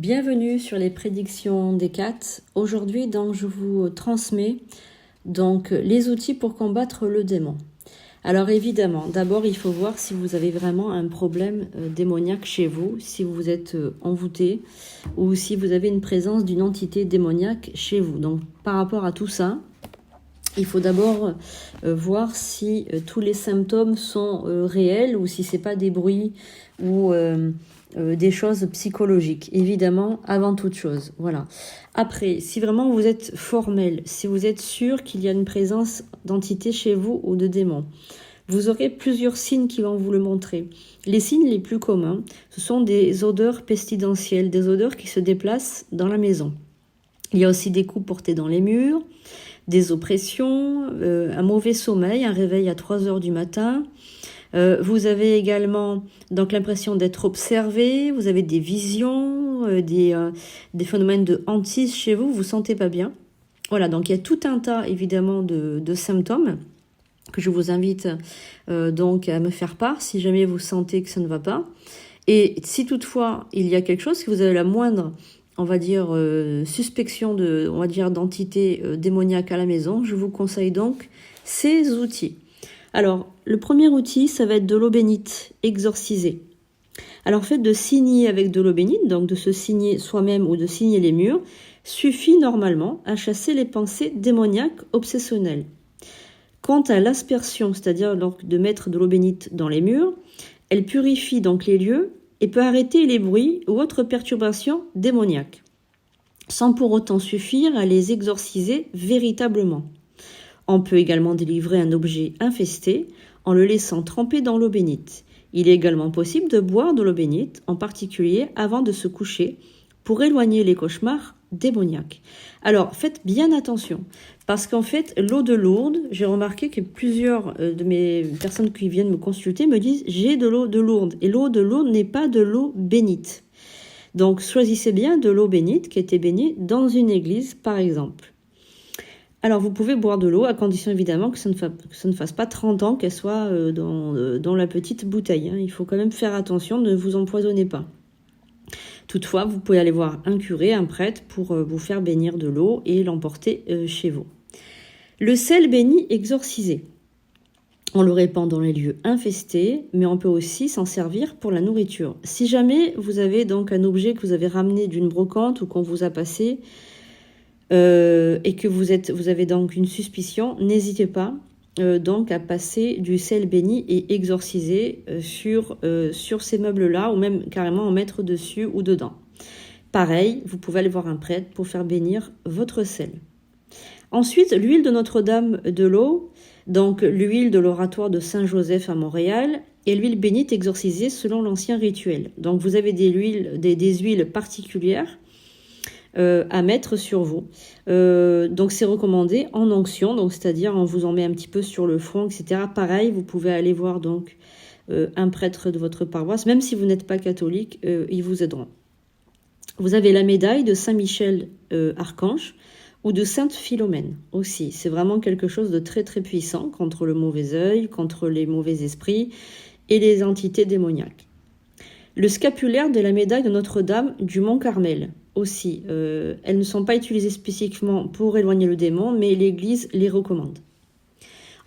Bienvenue sur les prédictions des 4. Aujourd'hui, donc, je vous transmets donc les outils pour combattre le démon. Alors évidemment, d'abord, il faut voir si vous avez vraiment un problème démoniaque chez vous, si vous êtes envoûté ou si vous avez une présence d'une entité démoniaque chez vous. Donc par rapport à tout ça, il faut d'abord voir si tous les symptômes sont réels ou si c'est pas des bruits ou des choses psychologiques, évidemment, avant toute chose. Voilà. Après, si vraiment vous êtes formel, si vous êtes sûr qu'il y a une présence d'entité chez vous ou de démons, vous aurez plusieurs signes qui vont vous le montrer. Les signes les plus communs, ce sont des odeurs pestilentielles, des odeurs qui se déplacent dans la maison. Il y a aussi des coups portés dans les murs, des oppressions, un mauvais sommeil, un réveil à 3 heures du matin. Vous avez également donc l'impression d'être observé, vous avez des visions, des phénomènes de hantise chez vous, vous vous sentez pas bien. Voilà, donc il y a tout un tas évidemment de symptômes que je vous invite donc à me faire part si jamais vous sentez que ça ne va pas. Et si toutefois il y a quelque chose, si vous avez la moindre, on va dire, suspicion d'entité démoniaque à la maison, je vous conseille donc ces outils. Alors, le premier outil, ça va être de l'eau bénite exorcisée. Alors, le fait de signer avec de l'eau bénite, donc de se signer soi-même ou de signer les murs, suffit normalement à chasser les pensées démoniaques obsessionnelles. Quant à l'aspersion, c'est-à-dire donc de mettre de l'eau bénite dans les murs, elle purifie donc les lieux et peut arrêter les bruits ou autres perturbations démoniaques, sans pour autant suffire à les exorciser véritablement. On peut également délivrer un objet infesté en le laissant tremper dans l'eau bénite. Il est également possible de boire de l'eau bénite, en particulier avant de se coucher, pour éloigner les cauchemars démoniaques. Alors, faites bien attention, parce qu'en fait, l'eau de Lourdes, j'ai remarqué que plusieurs de mes personnes qui viennent me consulter me disent « j'ai de l'eau de Lourdes ». Et l'eau de Lourdes n'est pas de l'eau bénite. Donc, choisissez bien de l'eau bénite qui a été bénie dans une église, par exemple. Alors, vous pouvez boire de l'eau, à condition évidemment que ça ne fasse pas 30 ans qu'elle soit dans la petite bouteille. Il faut quand même faire attention, ne vous empoisonnez pas. Toutefois, vous pouvez aller voir un curé, un prêtre, pour vous faire bénir de l'eau et l'emporter chez vous. Le sel béni exorcisé. On le répand dans les lieux infestés, mais on peut aussi s'en servir pour la nourriture. Si jamais vous avez donc un objet que vous avez ramené d'une brocante ou qu'on vous a passé, et que vous avez donc une suspicion, n'hésitez pas donc à passer du sel béni et exorciser sur ces meubles-là, ou même carrément en mettre dessus ou dedans. Pareil, vous pouvez aller voir un prêtre pour faire bénir votre sel. Ensuite, l'huile de Notre-Dame de l'eau, donc l'huile de l'oratoire de Saint-Joseph à Montréal, et l'huile bénite exorcisée selon l'ancien rituel. Donc vous avez des huiles particulières à mettre sur vous. Donc c'est recommandé en onction, donc c'est-à-dire on vous en met un petit peu sur le front, etc. Pareil, vous pouvez aller voir donc un prêtre de votre paroisse, même si vous n'êtes pas catholique, ils vous aideront. Vous avez la médaille de Saint-Michel Archange ou de Sainte Philomène aussi. C'est vraiment quelque chose de très très puissant contre le mauvais œil, contre les mauvais esprits et les entités démoniaques. Le scapulaire de la médaille de Notre-Dame du Mont-Carmel aussi. Elles ne sont pas utilisées spécifiquement pour éloigner le démon, mais l'Église les recommande.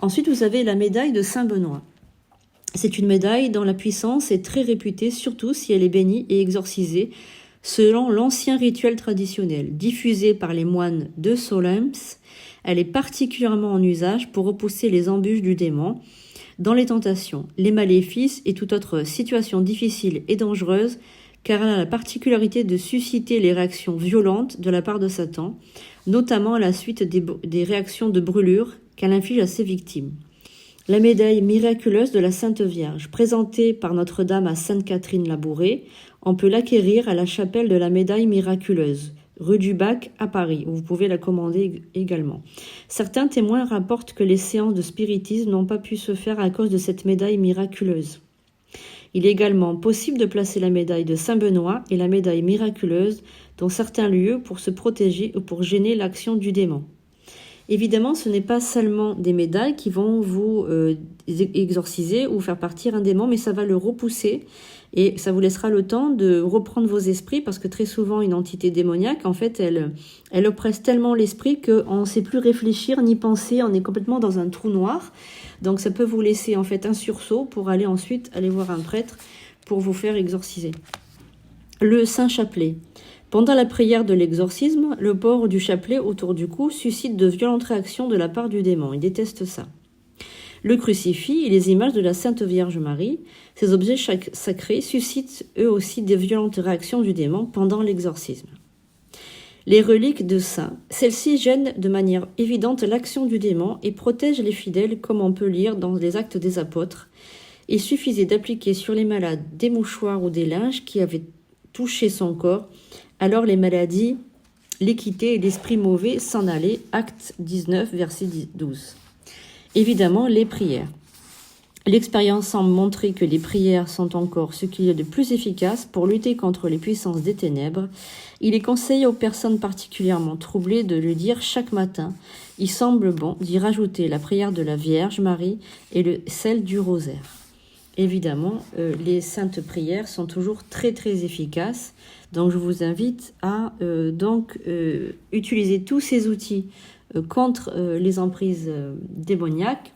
Ensuite, vous avez la médaille de Saint-Benoît. C'est une médaille dont la puissance est très réputée, surtout si elle est bénie et exorcisée selon l'ancien rituel traditionnel. Diffusée par les moines de Solms, elle est particulièrement en usage pour repousser les embûches du démon dans les tentations, les maléfices et toute autre situation difficile et dangereuse, car elle a la particularité de susciter les réactions violentes de la part de Satan, notamment à la suite des réactions de brûlure qu'elle inflige à ses victimes. La médaille miraculeuse de la Sainte Vierge, présentée par Notre-Dame à Sainte-Catherine-la-Bourrée, on peut l'acquérir à la chapelle de la médaille miraculeuse, rue du Bac à Paris, où vous pouvez la commander également. Certains témoins rapportent que les séances de spiritisme n'ont pas pu se faire à cause de cette médaille miraculeuse. Il est également possible de placer la médaille de Saint-Benoît et la médaille miraculeuse dans certains lieux pour se protéger ou pour gêner l'action du démon. Évidemment, ce n'est pas seulement des médailles qui vont vous exorciser ou faire partir un démon, mais ça va le repousser et ça vous laissera le temps de reprendre vos esprits parce que très souvent, une entité démoniaque, en fait, elle oppresse tellement l'esprit qu'on ne sait plus réfléchir ni penser, on est complètement dans un trou noir. Donc ça peut vous laisser en fait un sursaut pour aller ensuite aller voir un prêtre pour vous faire exorciser. Le Saint Chapelet. Pendant la prière de l'exorcisme, le port du chapelet autour du cou suscite de violentes réactions de la part du démon. Il déteste ça. Le crucifix et les images de la Sainte Vierge Marie, ces objets sacrés suscitent eux aussi des violentes réactions du démon pendant l'exorcisme. Les reliques de saints, celles-ci gênent de manière évidente l'action du démon et protègent les fidèles comme on peut lire dans les Actes des Apôtres. Il suffisait d'appliquer sur les malades des mouchoirs ou des linges qui avaient touché son corps, alors les maladies, l'équité et l'esprit mauvais s'en allaient. Acte 19, verset 12. Évidemment, les prières. L'expérience semble montrer que les prières sont encore ce qu'il y a de plus efficace pour lutter contre les puissances des ténèbres. Il est conseillé aux personnes particulièrement troublées de le dire chaque matin. Il semble bon d'y rajouter la prière de la Vierge Marie et celle du rosaire. Évidemment, les saintes prières sont toujours très très efficaces. Donc je vous invite à utiliser tous ces outils contre les emprises démoniaques.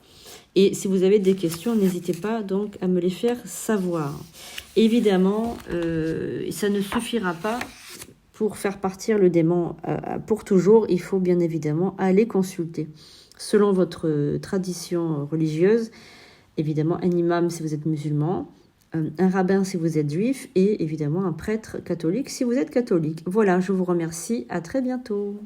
Et si vous avez des questions, n'hésitez pas donc à me les faire savoir. Évidemment, ça ne suffira pas pour faire partir le démon pour toujours. Il faut bien évidemment aller consulter. Selon votre tradition religieuse, évidemment un imam si vous êtes musulman, un rabbin si vous êtes juif et évidemment un prêtre catholique si vous êtes catholique. Voilà, je vous remercie. À très bientôt.